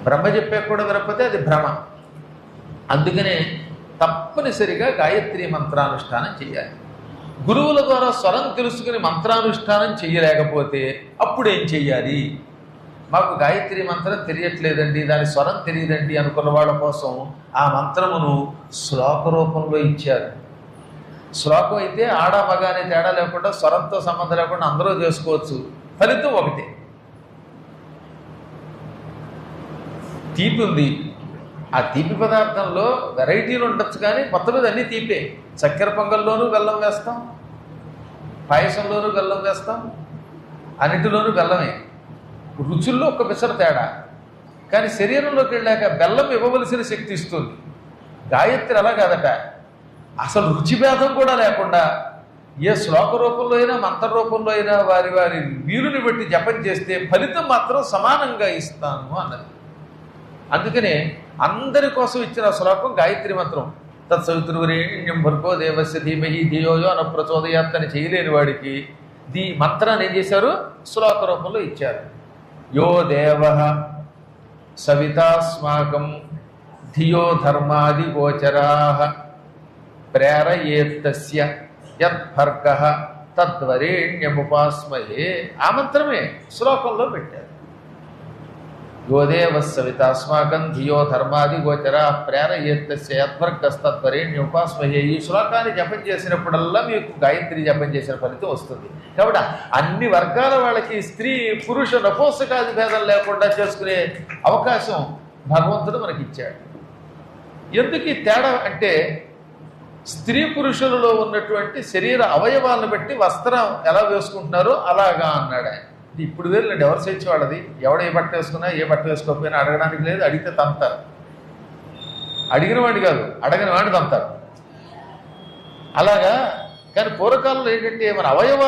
బ్రహ్మ చెప్పాక కూడా వినకపోతే అది భ్రమ. అందుకనే తప్పనిసరిగా గాయత్రి మంత్రానుష్ఠానం చేయాలి. గురువుల ద్వారా స్వరం తెలుసుకుని మంత్రానుష్ఠానం చేయలేకపోతే అప్పుడు ఏం చెయ్యాలి? మాకు గాయత్రి మంత్రం తెలియట్లేదండి, దాని స్వరం తెలియదండి అనుకున్న వాళ్ళ కోసం ఆ మంత్రమును శ్లోక రూపంలో ఇచ్చారు. శ్లోకం అయితే ఆడ మగ అనే తేడా లేకుండా స్వరంతో సంబంధం లేకుండా అందరూ చేసుకోవచ్చు. ఫలితం ఒకటే. తీపి ఉంది, ఆ తీపి పదార్థంలో వెరైటీలు ఉండొచ్చు, కానీ మొత్తం మీద అన్నీ తీపే. చక్కెర పొంగల్లోనూ బెల్లం వేస్తాం, పాయసంలోనూ బెల్లం వేస్తాం, అన్నిటిలోనూ బెల్లమే. రుచుల్లో ఒక్క పిసర తేడా, కానీ శరీరంలోకి వెళ్ళాక బెల్లం ఇవ్వవలసిన శక్తి ఇస్తుంది. గాయత్రి అలా కాదట, అసలు రుచి భేదం కూడా లేకుండా ఏ శ్లోక రూపంలో అయినా మంత్ర రూపంలో అయినా వారి వారి వీలుని బట్టి జపం చేస్తే ఫలితం మాత్రం సమానంగా ఇస్తాను అన్నది. అందుకనే అందరి కోసం ఇచ్చిన శ్లోకం గాయత్రి మంత్రం. తత్సవితుర్వరేణ్యం భర్గో దేవస్య ధీమహి ధియోయో న ప్రచోదయాత్ అని చేయలేని వాడికి ఈ మంత్రాన్ని ఏం చేశారు? శ్లోక రూపంలో ఇచ్చారు. యో దేవ సవితాస్మాకం ధియో ధర్మాది గోచరా ప్రేరయేత్తస్య యద్భర్గః తద్వరేణ్యముపాస్మహే. ఆ మంత్రమే శ్లోకంలో పెట్టారు. యోదేవ సవితాస్మాకం ధియో ధర్మాది గోచరా ప్రేరయేత్తస్య యద్భర్గస్తద్వరేణ్యముపాస్మహే. ఈ శ్లోకాన్ని జపం చేసినప్పుడల్లా మీకు గాయత్రి జపం చేసిన ఫలితం వస్తుంది. కాబట్టి అన్ని వర్గాల వాళ్ళకి స్త్రీ పురుష నపోసకాది భేదం లేకుండా చేసుకునే అవకాశం భగవంతుడు మనకి ఇచ్చాడు. ఎందుకు ఈ తేడా అంటే, స్త్రీ పురుషులలో ఉన్నటువంటి శరీర అవయవాలను బట్టి వస్త్రం ఎలా వేసుకుంటున్నారో అలాగా అన్నాడు ఆయన. ఇప్పుడు వేరులేండి, ఎవరు చేర్చి వాళ్ళది. ఎవడు ఏ బట్ట వేసుకున్నా ఏ బట్ట వేసుకోకపోయినా అడగడానికి లేదు, అడిగితే తంతారు. అడిగిన వాడిని కాదు, అడగని వాడిని తంతారు. అలాగా. కానీ పూర్వకాలంలో ఏంటంటే మన అవయవాలు